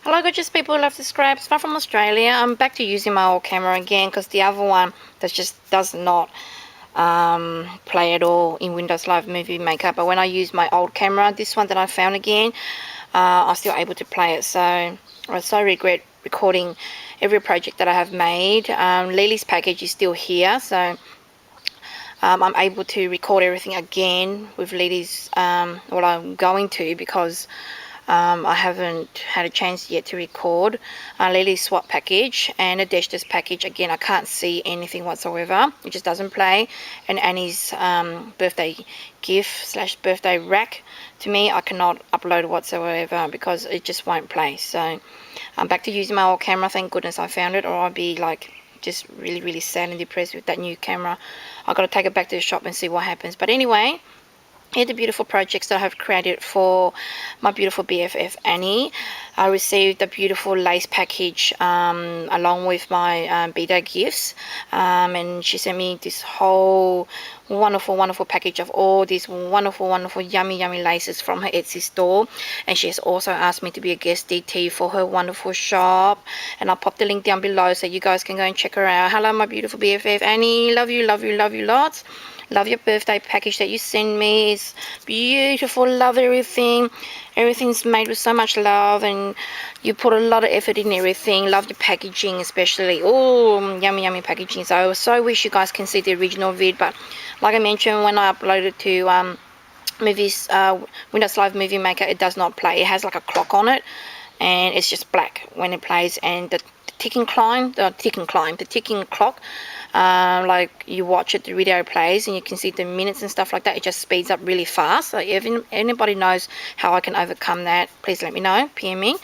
Hello gorgeous people who love the scraps. I'm from Australia. I'm back to using my old camera again because the other one that just does not play at all in Windows Live Movie Maker. But when I use my old camera, this one that I found again, I'm still able to play it. So I so regret recording every project that I have made. Lily's package is still here, so I'm able to record everything again with Lily's, well, I'm going to, because I haven't had a chance yet to record Lily's swap package and a Deshta's package. Again, I can't see anything whatsoever. It just doesn't play. And Annie's birthday gift / birthday rack, to me, I cannot upload whatsoever because it just won't play. So I'm back to using my old camera. Thank goodness I found it, or I'll be like just really sad and depressed with that new camera. I've got to take it back to the shop and see what happens. But anyway, here are the beautiful projects that I have created for my beautiful BFF Annie. I received a beautiful lace package along with my birthday gifts, and she sent me this whole wonderful package of all these wonderful yummy laces from her Etsy store. And she has also asked me to be a guest DT for her wonderful shop, and I'll pop the link down below so you guys can go and check her out. Hello my beautiful BFF Annie, love you lots. Love your birthday package that you send me. It's beautiful. Love everything. Everything's made with so much love, and you put a lot of effort in everything. Love your packaging especially. Oh, yummy packaging. So I so wish you guys can see the original vid, but like I mentioned, when I uploaded to Windows Live Movie Maker, it does not play. It has like a clock on it, and it's just black when it plays. And the ticking clock, like you watch it, the video plays and you can see the minutes and stuff like that. It just speeds up really fast. So if anybody knows how I can overcome that, please let me know, PM me.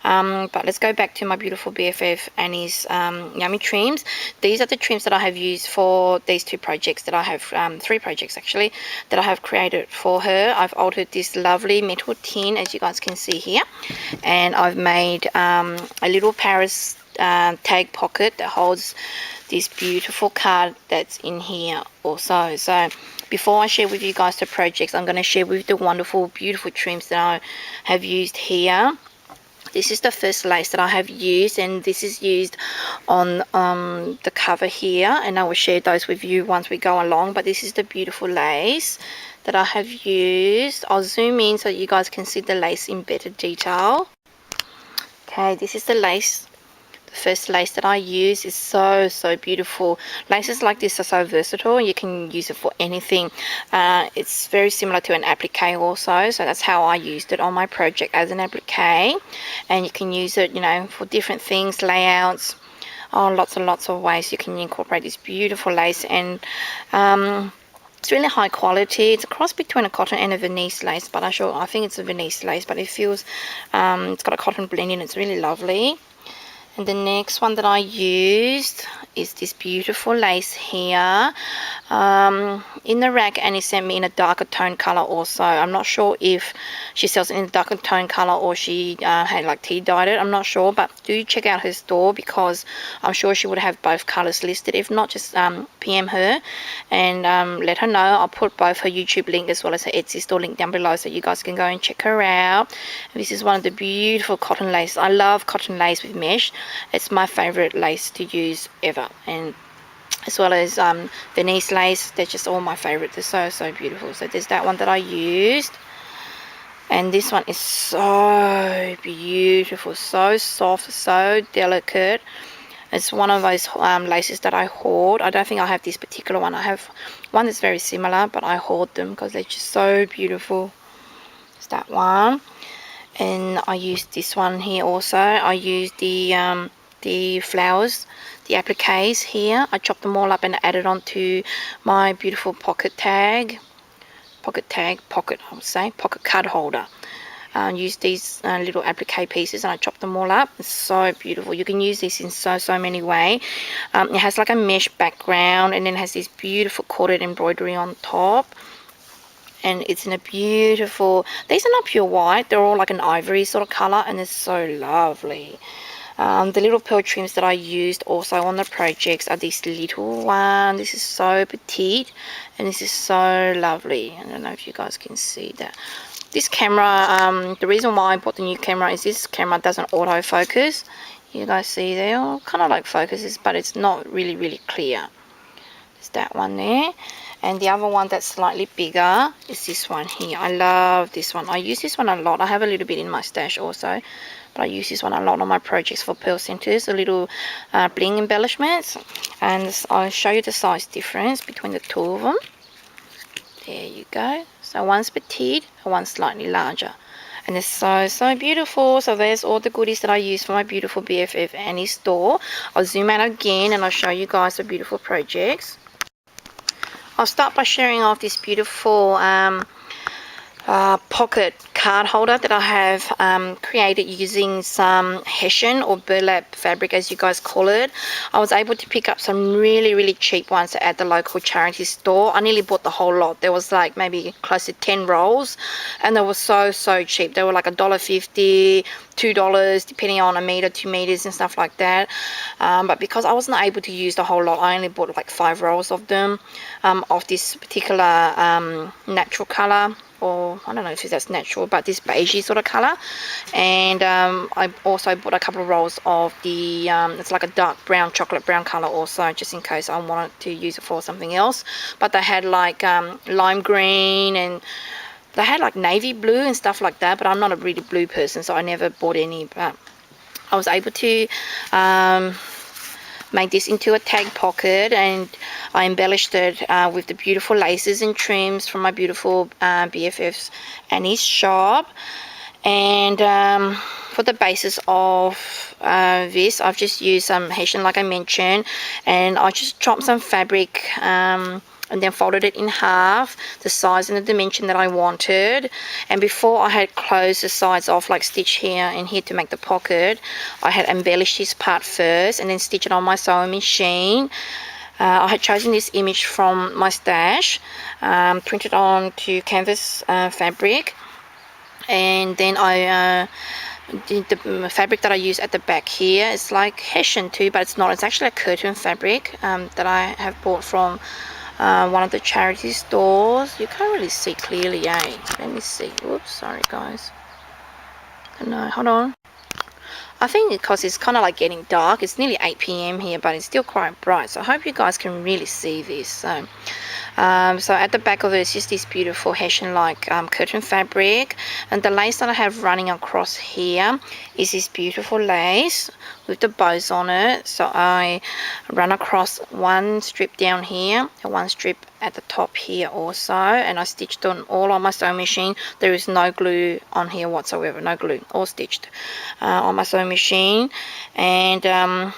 But let's go back to my beautiful BFF Annie's yummy trims. These are the trims that I have used for these two projects that I have, 3 projects actually, that I have created for her. I've altered this lovely metal tin, as you guys can see here, and I've made a little Paris tag pocket that holds this beautiful card that's in here also. So before I share with you guys the projects, I'm going to share with you the wonderful beautiful trims that I have used here. This is the first lace that I have used, and this is used on the cover here, and I will share those with you once we go along. But this is the beautiful lace that I have used. I'll zoom in so you guys can see the lace in better detail. Okay, this is the lace. First lace that I use is so beautiful. Laces like this are so versatile. You can use it for anything. It's very similar to an applique also, so that's how I used it on my project, as an applique. And you can use it, you know, for different things, layouts. Oh, lots and lots of ways you can incorporate this beautiful lace. And it's really high quality. It's a cross between a cotton and a Venice lace, but I think it's a Venice lace, but it feels it's got a cotton blend in. It's really lovely. And the next one that I used is this beautiful lace here. In the rack, Annie sent me in a darker tone color also. I'm not sure if she sells it in a darker tone color or she had like tea dyed it. I'm not sure, but do check out her store because I'm sure she would have both colors listed. If not, just PM her and let her know. I'll put both her YouTube link as well as her Etsy store link down below so you guys can go and check her out. And this is one of the beautiful cotton lace. I love cotton lace with mesh. It's my favorite lace to use ever, and as well as Venice lace. They're just all my favorite. They're so beautiful. So there's that one that I used, and this one is so beautiful, so soft, so delicate. It's one of those laces that I hoard. I don't think I have this particular one. I have one that's very similar, but I hoard them because they're just so beautiful. It's that one. And I used this one here also. I used the flowers, the appliques here. I chopped them all up and added onto my beautiful pocket card holder. Use these little applique pieces, and I chopped them all up. It's so beautiful. You can use this in so many ways. It has like a mesh background, and then it has this beautiful corded embroidery on top. And it's in a beautiful, these are not pure white, they're all like an ivory sort of color, and it's so lovely. The little pearl trims that I used also on the projects are this little one. This is so petite, and this is so lovely. I don't know if you guys can see that. This camera, the reason why I bought the new camera is this camera doesn't autofocus. You guys see there, kind of like focuses, but it's not really clear. There's that one there. And the other one that's slightly bigger is this one here. I love this one. I use this one a lot. I have a little bit in my stash also, but I use this one a lot on my projects for pearl centers, the little bling embellishments. And I'll show you the size difference between the two of them. There you go. So one's petite and one's slightly larger. And it's so beautiful. So there's all the goodies that I use for my beautiful BFF Annie store. I'll zoom out again and I'll show you guys the beautiful projects. I'll start by sharing off this beautiful pocket card holder that I have created using some Hessian or burlap fabric, as you guys call it. I was able to pick up some really cheap ones at the local charity store. I nearly bought the whole lot. There was like maybe close to 10 rolls, and they were so cheap. They were like $1.50, $2, depending on a meter, 2 meters and stuff like that. But because I wasn't able to use the whole lot, I only bought like 5 rolls of them, of this particular natural color, or I don't know if that's natural, but this beigey sort of color. And I also bought a couple of rolls of the it's like a dark brown, chocolate brown color also, just in case I wanted to use it for something else. But they had like lime green, and they had like navy blue and stuff like that, but I'm not a really blue person, so I never bought any. But I was able to make this into a tag pocket, and I embellished it with the beautiful laces and trims from my beautiful BFF's Annie's shop. And for the basis of this, I've just used some Hessian, like I mentioned, and I just chopped some fabric and then folded it in half, the size and the dimension that I wanted. And before I had closed the sides off, like stitch here and here to make the pocket, I had embellished this part first and then stitch it on my sewing machine. I had chosen this image from my stash, printed on to canvas fabric, and then I the fabric that I use at the back here is like Hessian too, but it's not. It's actually a curtain fabric that I have bought from one of the charity stores. You can't really see clearly, eh? Let me see. Whoops, sorry guys. No, hold on. I think because it's kind of like getting dark, it's nearly 8 p.m. here, but it's still quite bright, so I hope you guys can really see this. So at the back of it is just this beautiful Hessian like curtain fabric, and the lace that I have running across here is this beautiful lace with the bows on it. So I run across one strip down here and one strip at the top here also, and I stitched on all on my sewing machine. There is no glue on here whatsoever, no glue, all stitched on my sewing machine. And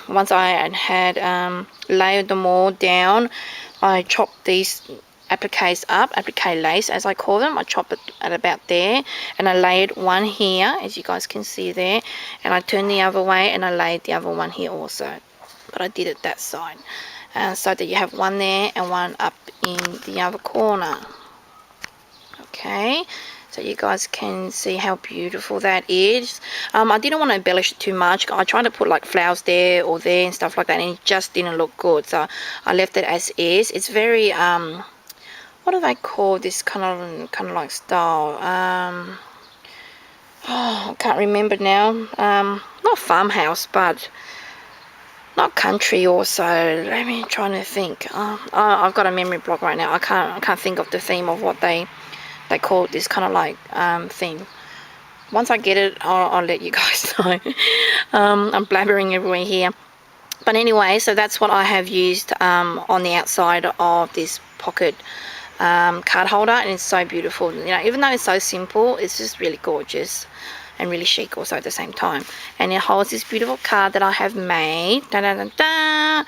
once I had layered them all down, I chopped these appliques up, applique lace as I call them. I chopped it at about there, and I layered one here, as you guys can see there, and I turned the other way and I layered the other one here also, but I did it that side, so that you have one there and one up in the other corner. Okay, so you guys can see how beautiful that is. I didn't want to embellish it too much. I tried to put like flowers there or there and stuff like that, and it just didn't look good, so I left it as is. It's very what do they call this kind of like style? Oh, I can't remember now. Not farmhouse, but not country also. Let me try to think. I've got a memory block right now. I can't think of the theme of what they call this kind of like theme. Once I get it, I'll let you guys know. I'm blabbering everywhere here. But anyway, so that's what I have used on the outside of this pocket card holder, and it's so beautiful. You know, even though it's so simple, it's just really gorgeous and really chic also at the same time. And it holds this beautiful card that I have made. Da, da, da, da.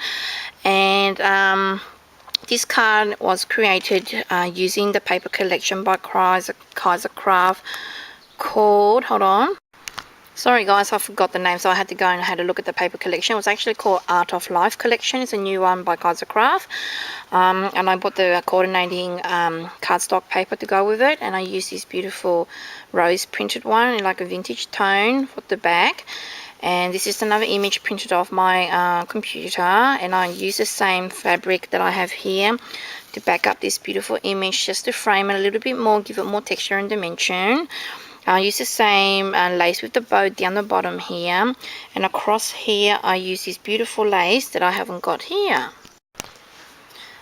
And this card was created using the paper collection by Kaiser Craft called, hold on, sorry guys, I forgot the name, so I had to go and had a look at the paper collection. It was actually called Art of Life collection. It's a new one by Kaiser Craft, and I bought the coordinating cardstock paper to go with it, and I used this beautiful rose printed one in like a vintage tone for the back. And this is another image printed off my computer, and I use the same fabric that I have here to back up this beautiful image, just to frame it a little bit more, give it more texture and dimension. I use the same lace with the bow down the bottom here, and across here I use this beautiful lace that I haven't got here.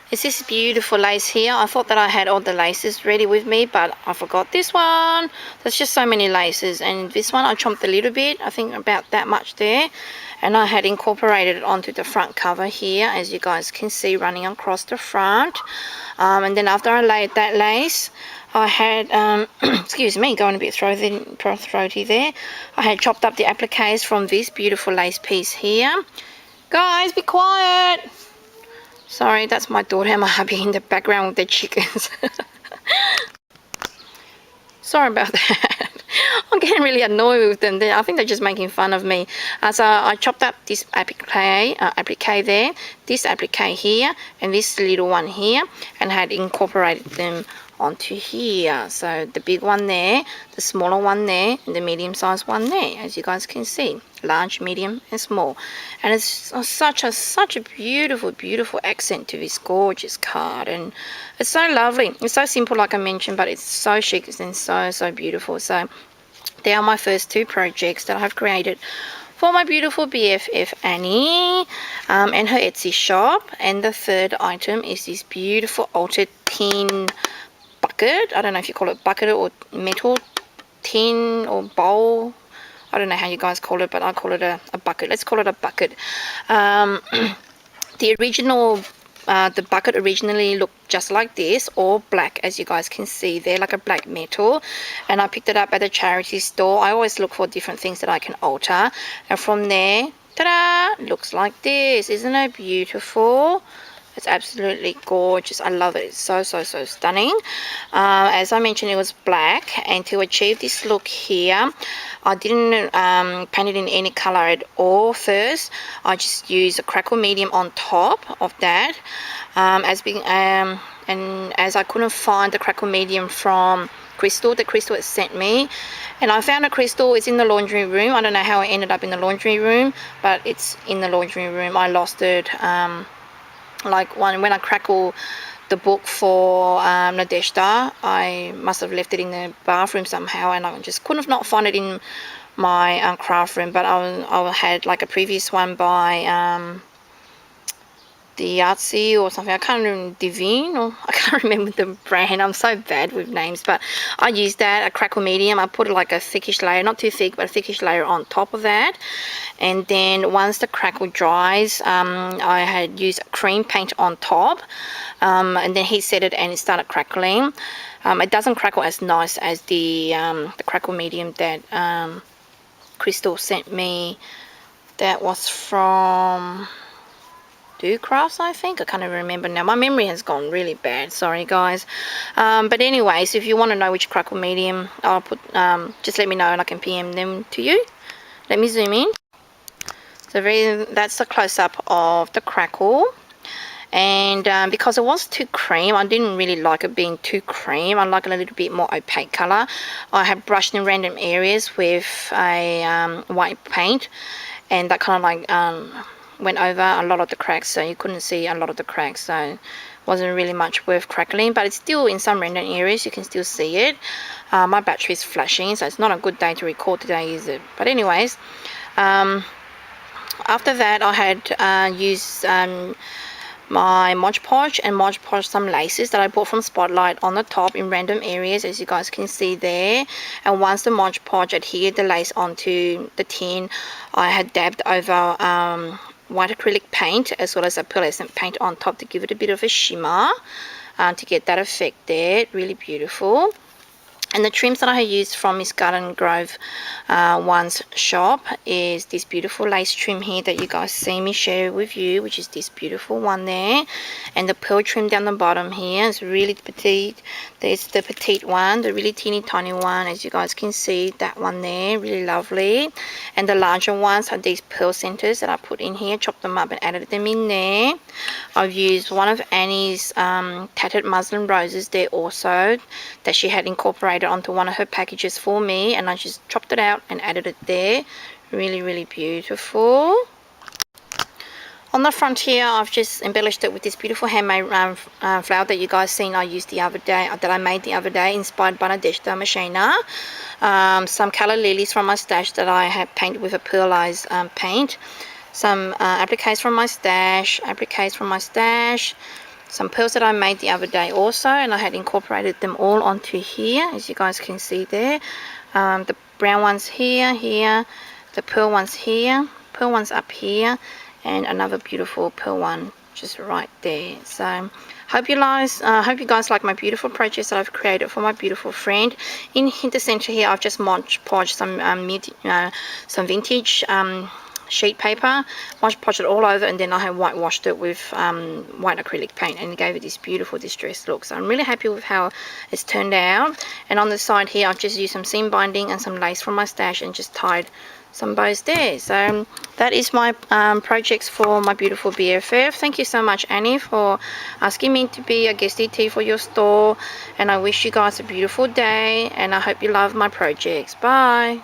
It's this beautiful lace here. I thought that I had all the laces ready with me, but I forgot this one. There's just so many laces, and this one I chomped a little bit, I think about that much there, and I had incorporated it onto the front cover here, as you guys can see running across the front. And then after I laid that lace, I had, excuse me, going a bit throaty there, I had chopped up the appliques from this beautiful lace piece here. Guys, be quiet! Sorry, that's my daughter and my hubby in the background with the chickens. Sorry about that. I'm getting really annoyed with them. I think they're just making fun of me. So I chopped up this applique there, this applique here, and this little one here, and had incorporated them onto here. So the big one there, the smaller one there, and the medium sized one there, as you guys can see. Large, medium, and small. And it's such a beautiful accent to this gorgeous card, and it's so lovely. It's so simple, like I mentioned, but it's so chic and so beautiful. So they are my first two projects that I've created for my beautiful BFF Annie and her Etsy shop. And the third item is this beautiful altered tin bucket. I don't know if you call it bucket or metal tin or bowl. I don't know how you guys call it, but I call it a bucket. Let's call it a bucket. The original, the bucket originally looked just like this, all black, as you guys can see there, like a black metal. And I picked it up at a charity store. I always look for different things that I can alter. And from there, ta-da, looks like this. Isn't it beautiful? It's absolutely gorgeous. I love it. It's so stunning. As I mentioned, it was black, and to achieve this look here, I didn't paint it in any color at all first. I just used a crackle medium on top of that. And as I couldn't find the crackle medium from Crystal, the Crystal had sent me, and I found a Crystal. It's in the laundry room. I don't know how it ended up in the laundry room, but it's in the laundry room. I lost it. Like when I crackle the book for Nadeshda, I must have left it in the bathroom somehow, and I just couldn't not find it in my craft room. But I had like a previous one by the Artsy or something. I can't remember, Divine, or I can't remember the brand. I'm so bad with names, but I used that, a crackle medium. I put like a thickish layer, not too thick, but a thickish layer on top of that. And then once the crackle dries, I had used cream paint on top, and then he set it and it started crackling. It doesn't crackle as nice as the crackle medium that Crystal sent me. That was from Do Crafts, I think. I can't even remember now. My memory has gone really bad. Sorry, guys. But anyways, if you want to know which crackle medium, I'll put. Just let me know and I can PM them to you. Let me zoom in. So that's the close-up of the crackle. And because it was too cream, I didn't really like it being too cream. I like it a little bit more opaque color. I have brushed in random areas with a white paint, and that kind of like went over a lot of the cracks, so you couldn't see a lot of the cracks, so it wasn't really much worth crackling. But it's still in some random areas, you can still see it. My battery is flashing, so it's not a good day to record today, is it? But anyways, after that I had used my Mod Podge and Mod Podge some laces that I bought from Spotlight on the top in random areas, as you guys can see there. And once the Mod Podge adhered the lace onto the tin, I had dabbed over white acrylic paint as well as a pearlescent paint on top to give it a bit of a shimmer, to get that effect there. Really beautiful. And the trims that I have used from msgardengrove1's shop is this beautiful lace trim here that you guys see me share with you, which is this beautiful one there. And the pearl trim down the bottom here is really petite. There's the petite one, the really teeny tiny one, as you guys can see, that one there, really lovely. And the larger ones are these pearl centers that I put in here, chopped them up and added them in there. I've used one of Annie's tattered muslin roses there also, that she had incorporated onto one of her packages for me, and I just chopped it out and added it there. Really beautiful. On the front here, I've just embellished it with this beautiful handmade flower that you guys seen I used the other day, that I made the other day, inspired by Nadeshda Machina. Some colour lilies from my stash that I had painted with a pearlized paint. Some appliques from my stash, some pearls that I made the other day also, and I had incorporated them all onto here, as you guys can see there. The brown ones here, the pearl ones here, pearl ones up here, and another beautiful pearl one just right there. So hope you guys like my beautiful projects that I've created for my beautiful friend. In the center here, I've just Mod Podged some vintage sheet paper, Mod Podged it all over, and then I have whitewashed it with white acrylic paint, and gave it this beautiful distressed look. So I'm really happy with how it's turned out. And on the side here, I've just used some seam binding and some lace from my stash and just tied some bows there. So that is my projects for my beautiful BFF. Thank you so much, Annie, for asking me to be a guest ET for your store, and I wish you guys a beautiful day, and I hope you love my projects. Bye.